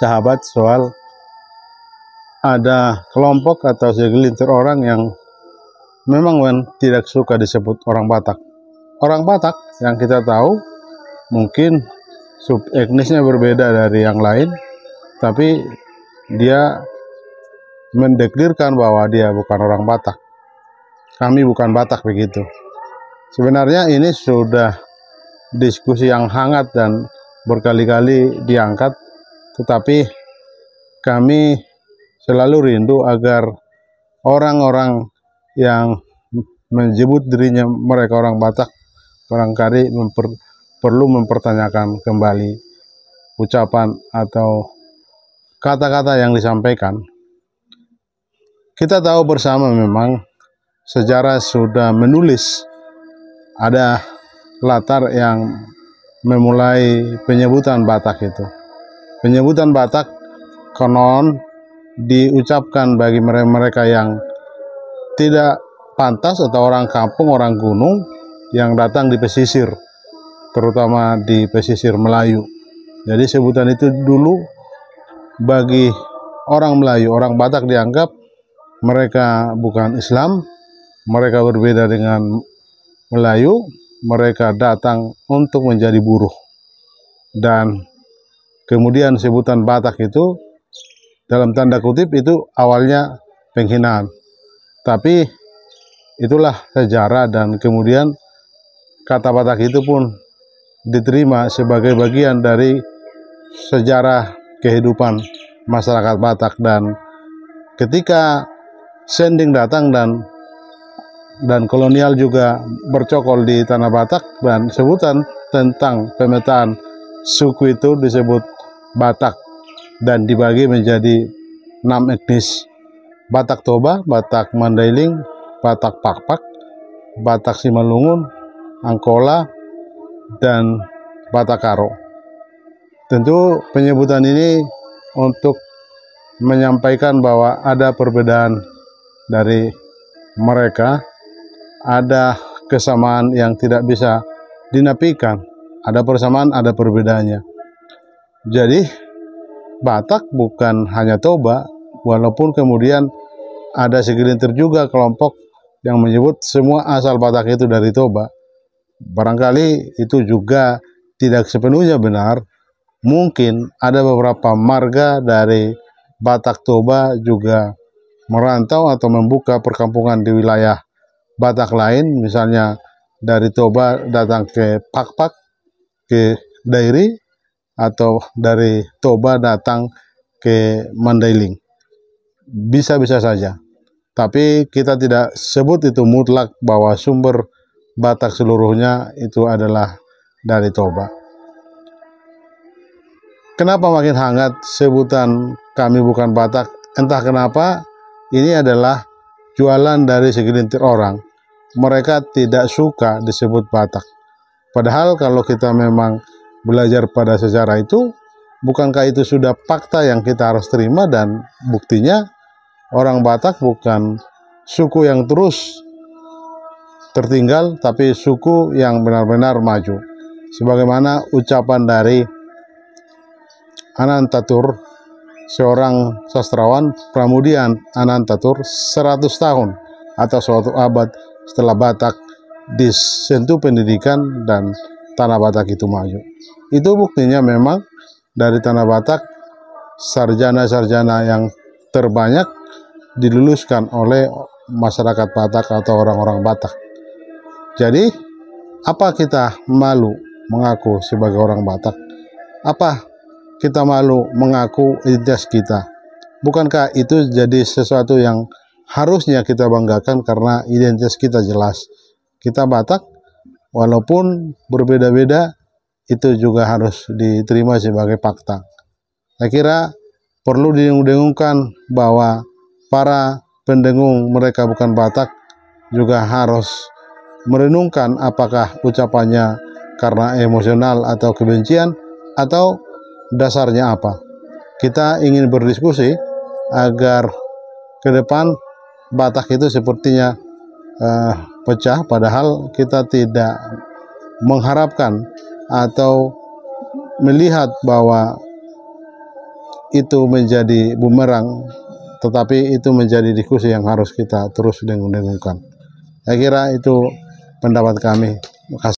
sahabat soal ada kelompok atau segelintir orang yang memang tidak suka disebut orang Batak. Orang Batak yang kita tahu mungkin sub etnisnya berbeda dari yang lain, tapi dia mendeklirkan bahwa dia bukan orang Batak. Kami bukan Batak begitu. Sebenarnya ini sudah diskusi yang hangat dan berkali-kali diangkat, tetapi kami selalu rindu agar orang-orang yang menyebut dirinya mereka orang Batak barangkali perlu mempertanyakan kembali ucapan atau kata-kata yang disampaikan. Kita tahu bersama memang sejarah sudah menulis ada latar yang memulai penyebutan Batak itu. Penyebutan Batak konon diucapkan bagi mereka yang tidak pantas atau orang kampung, orang gunung yang datang di pesisir, terutama di pesisir Melayu. Jadi sebutan itu dulu bagi orang Melayu, orang Batak dianggap mereka bukan Islam, mereka berbeda dengan Melayu, mereka datang untuk menjadi buruh. Dan kemudian sebutan Batak itu dalam tanda kutip itu awalnya penghinaan. Tapi itulah sejarah dan kemudian kata Batak itu pun diterima sebagai bagian dari sejarah kehidupan masyarakat Batak. Dan ketika Sending datang dan kolonial juga bercokol di tanah Batak, dan sebutan tentang pemetaan suku itu disebut Batak dan dibagi menjadi 6 etnis: Batak Toba, Batak Mandailing, Batak Pakpak, Batak Simalungun, Angkola, dan Batak Karo. Tentu penyebutan ini untuk menyampaikan bahwa ada perbedaan dari mereka, ada kesamaan yang tidak bisa dinafikan, ada persamaan, ada perbedaannya. Jadi Batak bukan hanya Toba, walaupun kemudian ada segelintir juga kelompok yang menyebut semua asal Batak itu dari Toba. Barangkali itu juga tidak sepenuhnya benar. Mungkin ada beberapa marga dari Batak Toba juga merantau atau membuka perkampungan di wilayah Batak lain, misalnya dari Toba datang ke Pakpak, ke Dairi, atau dari Toba datang ke Mandailing. Bisa-bisa saja. Tapi kita tidak sebut itu mutlak bahwa sumber Batak seluruhnya itu adalah dari Toba. Kenapa makin hangat sebutan kami bukan Batak? Entah kenapa ini adalah jualan dari segelintir orang. Mereka tidak suka disebut Batak. Padahal kalau kita memang belajar pada sejarah itu, bukankah itu sudah fakta yang kita harus terima, dan buktinya orang Batak bukan suku yang terus tertinggal, tapi suku yang benar-benar maju. Sebagaimana ucapan dari Anantatur, seorang sastrawan Pramudian Anantatur, 100 tahun atau suatu abad setelah Batak disentuh pendidikan dan tanah Batak itu maju. Itu buktinya memang dari tanah Batak sarjana-sarjana yang terbanyak diluluskan oleh masyarakat Batak atau orang-orang Batak. Jadi, apa kita malu mengaku sebagai orang Batak? Apa kita malu mengaku identitas kita? Bukankah itu jadi sesuatu yang harusnya kita banggakan karena identitas kita jelas? Kita Batak, walaupun berbeda-beda, itu juga harus diterima sebagai fakta. Saya kira perlu didengung-dengungkan bahwa para pendengung mereka bukan Batak juga harus merenungkan apakah ucapannya karena emosional atau kebencian, atau dasarnya apa. Kita ingin berdiskusi agar ke depan Batak itu sepertinya pecah, padahal kita tidak mengharapkan atau melihat bahwa itu menjadi bumerang, tetapi itu menjadi diskusi yang harus kita terus dengung-dengungkan. Saya kira itu pendapat kami. Terima kasih.